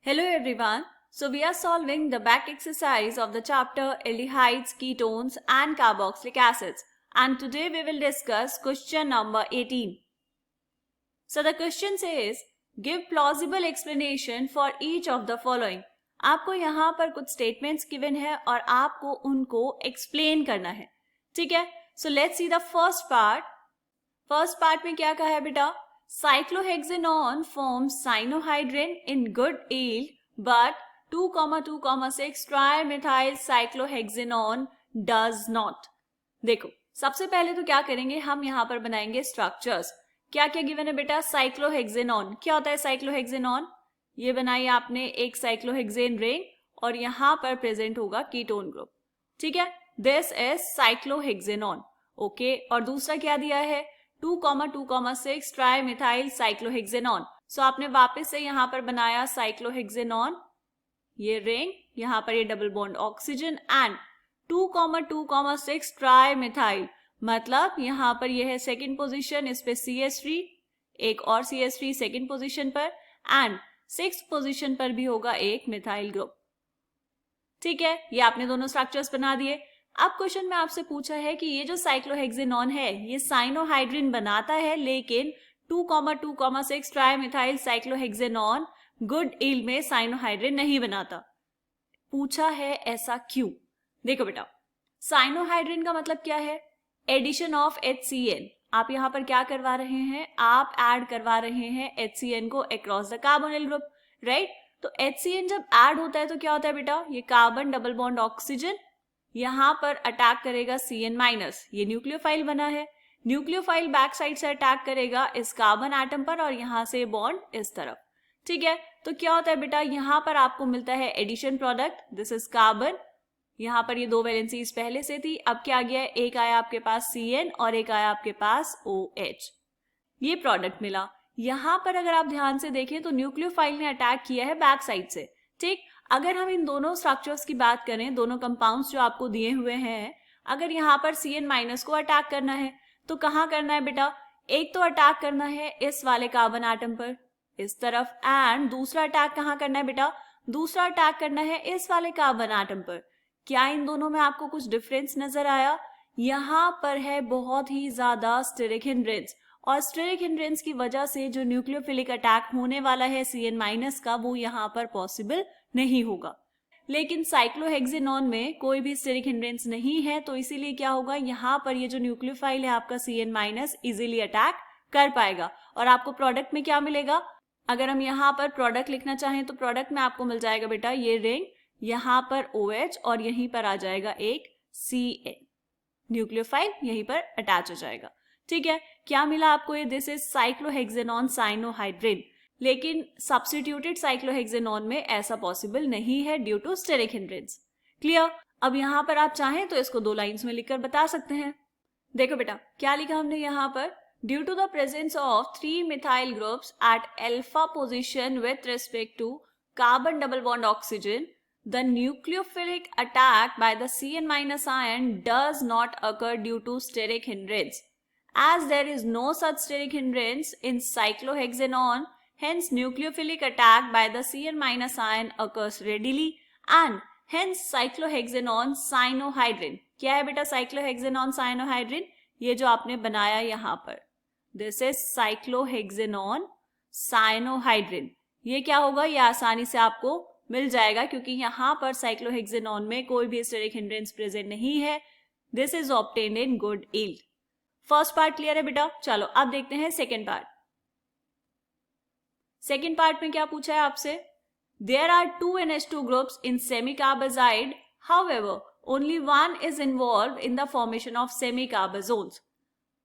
Hello everyone. So we are solving the back exercise of the chapter aldehydes, ketones and carboxylic acids. And today we will discuss question number 18. So the question says, give plausible explanation for each of the following. आपको यहाँ पर कुछ statements given है और आपको उनको explain करना है. ठीक है? So let's see the first part. First part में क्या कहा है बेटा? Cyclohexanone forms cyanohydrin in good yield, but 2,2,6 trimethyl cyclohexanone does not. देखो, सबसे पहले तो क्या करेंगे, हम यहाँ पर बनाएंगे स्ट्रक्चर्स. क्या क्या गिवन है बेटा? साइक्लोहेक्सेनॉन. क्या होता है साइक्लोहेक्सेनॉन? ये बनाई आपने एक साइक्लोहेक्सेन रिंग और यहाँ पर प्रेजेंट होगा कीटोन ग्रुप. ठीक है, दिस इज साइक्लोहेक्सेनॉन. ओके, और दूसरा क्या दिया है? 2,2,6 ट्राइमिथाइल साइक्लोहेक्सेनॉन. सो आपने वापस से यहाँ पर बनाया साइक्लोहेक्सेनॉन, ये रिंग, यहाँ पर ये double bond oxygen and 2,2,6 trimethyl, मतलब यहाँ पर ये है सेकेंड पोजीशन, इस पे CH3, एक और CH3 सेकेंड पोजीशन पर एंड सिक्स्थ पोजीशन पर भी होगा एक मिथाइल ग्रुप. ठीक है, ये आपने दोनों स्ट्रक्चर्स बना दिए. अब क्वेश्चन में आपसे पूछा है कि ये जो साइक्लोहेक्सेनॉन है ये साइनोहाइड्रिन बनाता है, लेकिन 2,2,6 ट्राइमिथाइल साइक्लोहेक्सेनॉन गुड यील्ड में साइनोहाइड्रिन नहीं बनाता. पूछा है ऐसा क्यों? देखो बेटा, साइनोहाइड्रिन का मतलब क्या है? Addition of HCN. आप यहाँ पर क्या करवा रहे हैं? आप ऐड करवा रहे हैं HCN को across the carbonyl group, right? तो HCN जब ऐड होता है तो क्या होता है बेटा? ये कार्बन डबल बॉन्ड ऑक्सीजन यहां पर अटैक करेगा CN-, ये न्यूक्लियोफाइल बना है. न्यूक्लियोफाइल बैक साइड से अटैक करेगा इस कार्बन एटम पर और यहां से बॉन्ड इस तरफ. ठीक है, तो क्या होता है बेटा? यहां पर आपको मिलता है addition product. This is carbon. यहां पर ये दो वैलेंसीज पहले से थी, अब क्या आ गया है? एक आया आपके पास CN और एक आया आपके पास OH. ये प्रोडक्ट मिला. यहां पर अगर आप ध्यान से देखें तो न्यूक्लियोफाइल ने अटैक किया है बैक साइड से. ठीक, अगर हम इन दोनों स्ट्रक्चर्स की बात करें, दोनों कंपाउंड्स जो आपको दिए हुए हैं, अगर यहाँ पर CN- को अटैक करना है तो कहाँ करना है बेटा? एक तो अटैक करना है इस वाले कार्बन एटम पर इस तरफ, एंड दूसरा अटैक कहाँ करना है बेटा? दूसरा अटैक करना है इस वाले कार्बन एटम पर. क्या इन दोनों में आपको कुछ डिफरेंस नजर आया? यहाँ पर है बहुत ही ज्यादा स्टेरिक हिंड्रेंस, और स्टेरिक हिंड्रेंस की वजह से जो न्यूक्लियोफिलिक अटैक होने वाला है CN- का, वो यहाँ पर पॉसिबल नहीं होगा. लेकिन साइक्लोहेक्सेनॉन में कोई भी स्टेरिक हिंड्रेंस नहीं है, तो इसीलिए क्या होगा? यहाँ पर ये जो न्यूक्लियोफाइल है आपका CN- इजीली अटैक कर पाएगा. और आपको प्रोडक्ट में क्या मिलेगा? अगर हम यहाँ पर प्रोडक्ट लिखना चाहें तो प्रोडक्ट में आपको मिल जाएगा बेटा ये रिंग, यहाँ पर OH और यहीं पर आ जाएगा एक CN. न्यूक्लियोफाइल यहीं पर अटैच हो जाएगा. ठीक है, क्या मिला आपको? ये दिस इज साइक्लोहेक्सेनॉन साइनोहाइड्रिन. लेकिन सब्स्टिट्यूटेड साइक्लोहेक्सेनॉन में ऐसा पॉसिबल नहीं है due to steric hindrance. Clear? अब यहाँ पर आप चाहें तो इसको 2 लाइंस में लिखकर बता सकते हैं. देखो बेटा, क्या लिखा हमने यहाँ पर? Due to the presence of 3 methyl groups at alpha position with respect to carbon double bond oxygen, the nucleophilic attack by the CN- ion does not occur due to steric hindrance. As there is no such steric hindrance in cyclohexanone, hence nucleophilic attack by the CN- ion occurs readily and hence cyclohexanone cyanohydrin. क्या है बेटा cyclohexanone cyanohydrin? ये जो आपने बनाया यहाँ पर, this is cyclohexanone cyanohydrin. ये क्या होगा? ये आसानी से आपको मिल जाएगा क्योंकि यहाँ पर साइक्लोहेक्सेनॉन में कोई भी स्टेरिक हिंड्रेंस प्रेजेंट नहीं है. This is obtained in good yield. First part clear है बेटा? चलो अब देखते हैं सेकेंड पार्ट. सेकेंड पार्ट में क्या पूछा है आपसे? There are 2 NH2 groups in semicarbazide, however only one is involve in the formation of semicarbazones.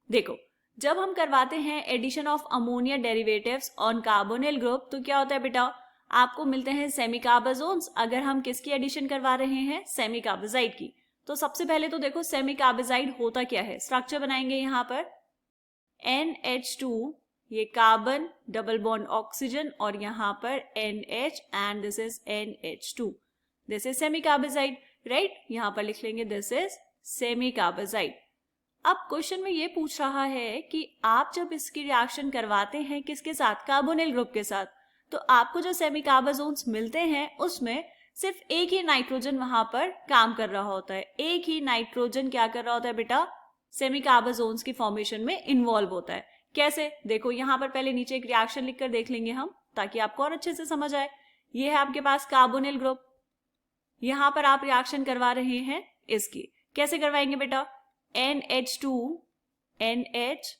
देखो, जब हम करवाते हैं addition of ammonia derivatives on carbonyl group तो क्या होता है बेटा? आपको मिलते हैं सेमीकार्बाजोन्स. अगर हम किसकी एडिशन करवा रहे हैं? सेमीकार्बाजाइड की. तो सबसे पहले तो देखो सेमीकार्बाजाइड होता क्या है. स्ट्रक्चर बनाएंगे यहाँ पर NH2, ये कार्बन डबल बॉन्ड ऑक्सीजन और यहाँ पर NH and this is NH2. This is semicarbazide, right? यहाँ पर लिख लेंगे दिस इज सेमीकार्बाजाइड. अब क्वेश्चन में ये पूछ रहा है कि आप जब इसकी रिएक्शन करवाते हैं किसके साथ? कार्बोनिल ग्रुप के साथ. तो आपको जो सेमी कार्बाजोन्स मिलते हैं उसमें सिर्फ एक ही नाइट्रोजन वहां पर काम कर रहा होता है, एक ही नाइट्रोजन क्या कर रहा होता है बेटा, सेमी कार्बाजोन्स की फॉर्मेशन में इन्वॉल्व होता है। कैसे, देखो यहाँ पर पहले नीचे एक रिएक्शन लिखकर देख लेंगे हम, ताकि आपको और अच्छे से समझ आए। ये है आपके पास कार्बोनिल ग्रुप, यहाँ पर आप रिएक्शन करवा रहे हैं इसकी, कैसे करवाएंगे बेटा, NH2 NH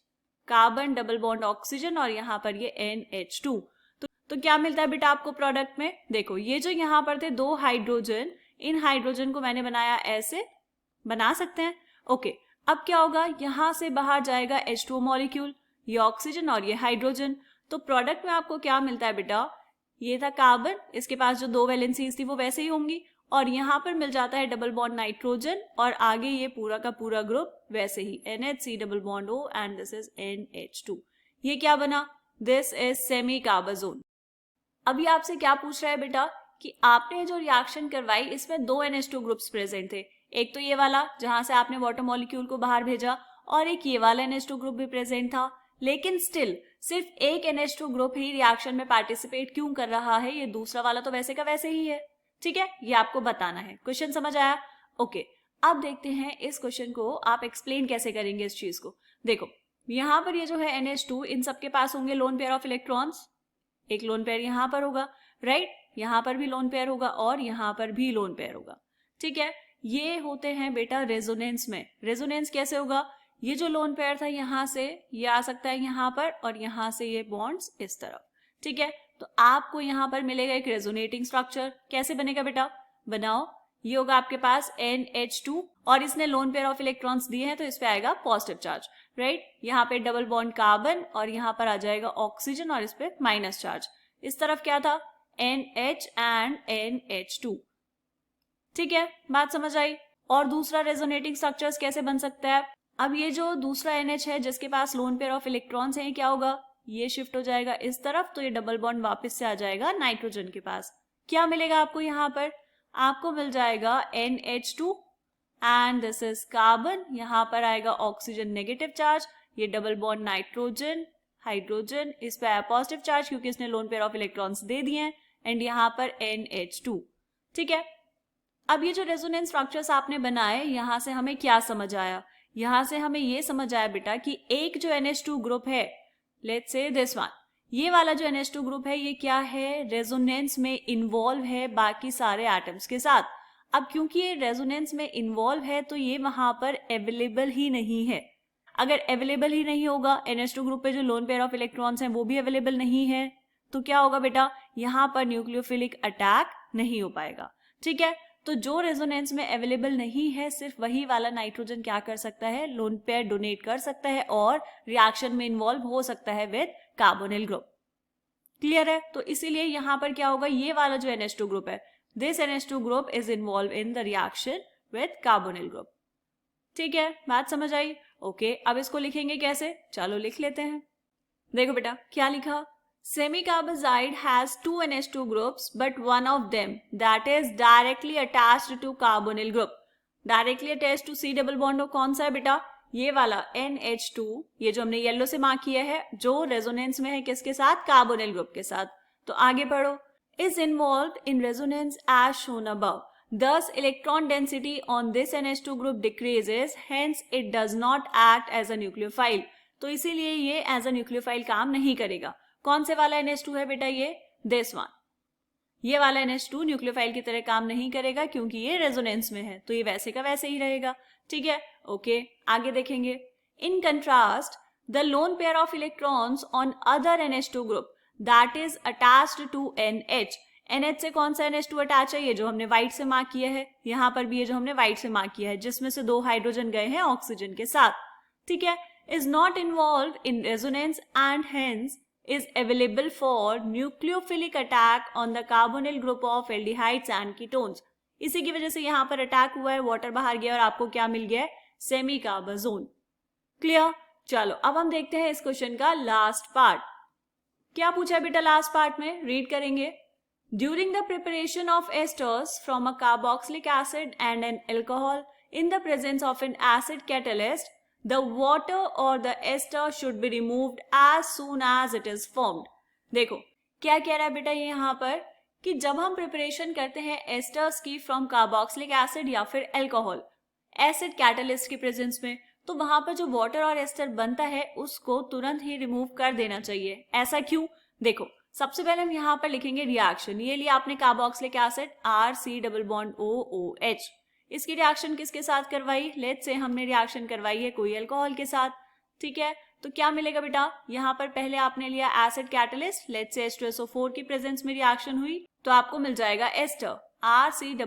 carbon double bond oxygen और यहाँ पर ये NH2, तो क्या मिलता है बेटा आपको प्रोडक्ट में, देखो ये जो यहाँ पर थे 2 हाइड्रोजन, इन हाइड्रोजन को मैंने बनाया ऐसे, बना सकते हैं। ओके, अब क्या होगा, यहाँ से बाहर जाएगा H2O मॉलिक्यूल, ये ऑक्सीजन और ये हाइड्रोजन, तो प्रोडक्ट में आपको क्या मिलता है बेटा, ये था कार्बन, इसके पास जो 2 वैलेंसीज थी वो वैसे ही होंगी, और यहाँ पर मिल जाता है डबल बॉन्ड नाइट्रोजन, और आगे ये पूरा का पूरा ग्रुप वैसे ही NHC double bond O and this is NH2। ये क्या बना, दिस इज सेमी कार्बाजोन। अभी आपसे क्या पूछ रहा है बेटा कि आपने जो रिएक्शन करवाई इसमें 2 NH2 ग्रुप्स प्रेजेंट थे, एक तो ये वाला जहां से आपने वाटर मॉलिक्यूल को बाहर भेजा, और एक ये वाला NH2 ग्रुप भी प्रेजेंट था, लेकिन स्टिल सिर्फ एक NH2 ग्रुप ही रिएक्शन में पार्टिसिपेट क्यों कर रहा है, ये दूसरा वाला तो वैसे का वैसे ही है। ठीक है, ये आपको बताना है। क्वेश्चन समझ आया? ओके, अब देखते हैं इस क्वेश्चन को आप एक्सप्लेन कैसे करेंगे इस चीज को। देखो यहाँ पर ये जो है NH2, इन सबके पास होंगे लोन पेयर ऑफ इलेक्ट्रॉन्स, एक लोन पेयर यहाँ पर होगा, राइट, यहाँ पर भी लोन पेयर होगा और यहाँ पर भी लोन पेयर होगा। ठीक है, ये होते हैं बेटा रेजोनेंस में। रेजोनेंस कैसे होगा, ये जो लोन पेयर था यहाँ से ये आ सकता है यहाँ पर, और यहाँ से ये बॉन्ड्स इस तरफ। ठीक है, तो आपको यहाँ पर मिलेगा एक रेजोनेटिंग स्ट्रक्चर। कैसे बनेगा बेटा, बनाओ, ये होगा आपके पास NH2 और इसने लोन पेयर ऑफ इलेक्ट्रॉन्स दिए हैं तो इस पे आएगा पॉजिटिव चार्ज, राइट, यहाँ पे डबल बॉन्ड कार्बन और यहाँ पर आ जाएगा ऑक्सीजन और इस पे माइनस चार्ज। इस तरफ क्या था, NH एंड NH2। ठीक है, बात समझ आई। और दूसरा रेजोनेटिंग स्ट्रक्चर्स कैसे बन सकता है, अब ये जो दूसरा NH है जिसके पास लोन पेयर ऑफ इलेक्ट्रॉन्स है, क्या होगा, ये शिफ्ट हो जाएगा इस तरफ, तो ये डबल बॉन्ड वापस से आ जाएगा नाइट्रोजन के पास। क्या मिलेगा आपको यहाँ पर, आपको मिल जाएगा NH2 and this is carbon, यहाँ पर आएगा ऑक्सीजन नेगेटिव चार्ज, ये डबल बॉन्ड नाइट्रोजन हाइड्रोजन, इस पे आया पॉजिटिव चार्ज क्योंकि इसने loan pair of electrons they दिए हैं, एंड यहाँ पर NH2। ठीक है, अब ये जो रेजोनेंस स्ट्रक्चर्स आपने बनाए, यहाँ से हमें क्या समझ आया, यहाँ से हमें ये समझ आया बेटा कि एक जो NH2 ग्रुप है, लेट्स से दिस वन, ये वाला जो NH2 ग्रुप है ये क्या है, रेजोनेंस में इन्वॉल्व है बाकी सारे एटम्स के साथ। अब क्योंकि ये रेजोनेंस में इन्वॉल्व है तो ये वहां पर अवेलेबल ही नहीं है। अगर अवेलेबल ही नहीं होगा, NH2 ग्रुप पे जो लोन पेयर ऑफ इलेक्ट्रॉन्स हैं वो भी अवेलेबल नहीं है, तो क्या होगा बेटा, यहाँ पर न्यूक्लियोफिलिक अटैक नहीं हो पाएगा। ठीक है, तो जो रेजोनेंस में अवेलेबल नहीं है सिर्फ वही वाला नाइट्रोजन क्या कर सकता है, लोन पेयर डोनेट कर सकता है और रिएक्शन में इन्वॉल्व हो सकता है विद कार्बोनिल ग्रुप। क्लियर है, तो इसीलिए यहाँ पर क्या होगा, ये वाला जो NH2 ग्रुप है, this NH2 group is involve in the reaction with carbonyl group. ठीक है, बात समझ आई। ओके, अब इसको लिखेंगे कैसे, चलो लिख लेते हैं। देखो बेटा क्या लिखा, Semicarbazide has 2 NH2 groups but one of them that is directly attached to carbonyl group. Directly attached to C double bond कौन सा है बेटा, ये वाला NH2, ये जो हमने येलो से मार्क किया है, जो रेजोनेंस में है किसके साथ, कार्बोनिल ग्रुप के साथ। तो आगे पढ़ो, is involved in resonance as shown above. Thus electron density on this NH2 group decreases, hence it does not act as a nucleophile. तो इसीलिए ये एज अ न्यूक्लियोफाइल काम नहीं करेगा। कौन से वाला NH2 है बेटा, ये दिस वन, ये वाला NH2 न्यूक्लियोफाइल की तरह काम नहीं करेगा क्योंकि ये रेजोनेंस में है, तो ये वैसे का वैसे ही रहेगा। ठीक है, ओके, आगे देखेंगे। In contrast the lone pair of electrons on other NH2 group that is attached to NH। NH से कौन सा NH2 अटैच है, ये जो हमने व्हाइट से मार्क किया है, यहाँ पर भी ये जो हमने व्हाइट से मार्क किया है, जिसमें से 2 हाइड्रोजन गए हैं ऑक्सीजन के साथ। ठीक है, is not involved in resonance and hence is available for nucleophilic attack on the carbonyl group of aldehydes and ketones. इसी की वजह से यहाँ पर अटैक हुआ है, वाटर बाहर गया और आपको क्या मिल गया है, सेमी कार्बाजोन। क्लियर, चलो अब हम देखते हैं इस क्वेश्चन का लास्ट पार्ट। क्या पूछा है बेटा लास्ट पार्ट में, रीड करेंगे। During the preparation of esters from a carboxylic acid and an alcohol in the presence of an acid catalyst, the water or the ester should be removed as soon as it is formed. देखो क्या कह रहा है बेटा ये यहाँ पर कि जब हम प्रिपरेशन करते हैं एस्टर्स की फ्रॉम कार्बोक्सिलिक एसिड या फिर अल्कोहल एसिड कैटलिस्ट के प्रेजेंस में, तो वहां पर जो वाटर और एस्टर बनता है उसको तुरंत ही रिमूव कर देना चाहिए। ऐसा क्यों? देखो, सबसे पहले हम यहाँ पर लिखेंगे रिएक्शन। ये लिया आपने कार्बोक्सिलिक एसिड RC+OOH। इसकी रिएक्शन किसके साथ करवाई? लेट्स से हमने रिएक्शन करवाई है कोई अल्कोहल के साथ, ठीक है। तो क्या मिलेगा बेटा? यहाँ पर पहले आपने लिया acid catalyst, let's say H2SO4 की प्रेजेंस में रिएक्शन हुई, तो आपको मिल जाएगा ester RC+OOR'।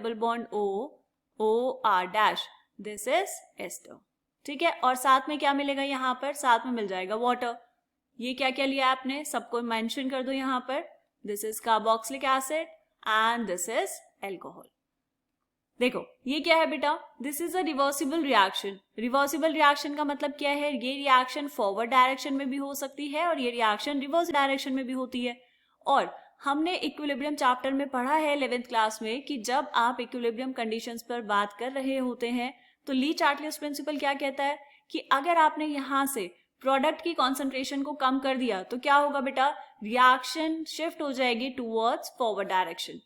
This is ester, ठीक है। और साथ में क्या मिलेगा? यहाँ पर साथ में मिल जाएगा वाटर। ये क्या क्या लिया आपने? सबको मेंशन कर दो यहाँ पर। This is carboxylic acid and this is alcohol. देखो ये क्या है बेटा? This is a reversible reaction. Reversible reaction का मतलब क्या है? ये रिएक्शन फॉरवर्ड डायरेक्शन में भी हो सकती है और ये रिएक्शन रिवर्स डायरेक्शन में भी होती है। और हमने इक्विलिब्रियम चैप्टर में पढ़ा है 11th क्लास में कि जब आप इक्विलिब्रियम कंडीशंस पर बात कर रहे होते हैं तो ली चार्टलियस प्रिंसिपल क्या कहता है कि अगर आपने यहाँ से प्रोडक्ट की कॉन्सेंट्रेशन को कम कर दिया तो क्या होगा बेटा? रिएक्शन शिफ्ट हो जाएगी टूवर्ड्स फॉरवर्ड डायरेक्शन।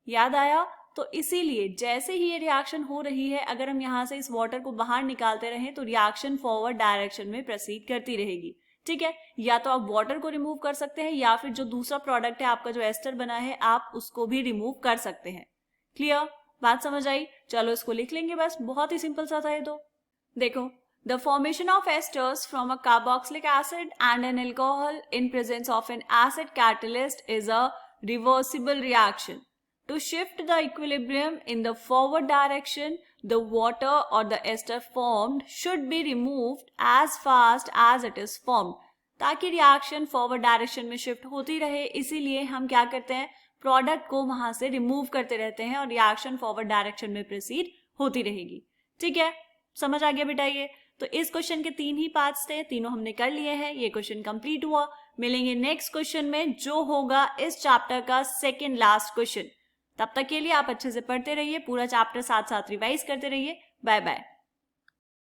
याद आया? तो इसीलिए जैसे ही ये रिएक्शन हो रही है, अगर हम यहाँ से इस वाटर को बाहर निकालते रहें तो रिएक्शन फॉरवर्ड डायरेक्शन में प्रोसीड करती रहेगी, ठीक है। या तो आप वाटर को रिमूव कर सकते हैं या फिर जो दूसरा प्रोडक्ट है आपका जो एस्टर बना है आप उसको भी रिमूव कर सकते हैं। क्लियर? बात समझ आई? चलो इसको लिख लेंगे, बस बहुत ही सिंपल सा था ये तो। देखो, the formation of esters from a carboxylic acid and an alcohol in presence of an acid catalyst is a reversible reaction. To shift the equilibrium in the forward direction, the water or the ester formed should be removed as fast as it is formed. ताकि reaction forward direction में shift होती रहे, इसीलिए हम क्या करते हैं? Product को वहां से रिमूव करते रहते हैं और रिएक्शन फॉरवर्ड डायरेक्शन में प्रोसीड होती रहेगी, ठीक है। समझ आ गया बेटा ये? तो इस क्वेश्चन के 3 ही पार्ट्स थे, तीनों हमने कर लिए हैं। ये क्वेश्चन कंप्लीट हुआ। मिलेंगे नेक्स्ट क्वेश्चन में जो होगा इस चैप्टर का सेकंड लास्ट क्वेश्चन। तब तक के लिए आप अच्छे से पढ़ते रहिए, पूरा चैप्टर साथ साथ रिवाइज करते रहिए। Bye bye.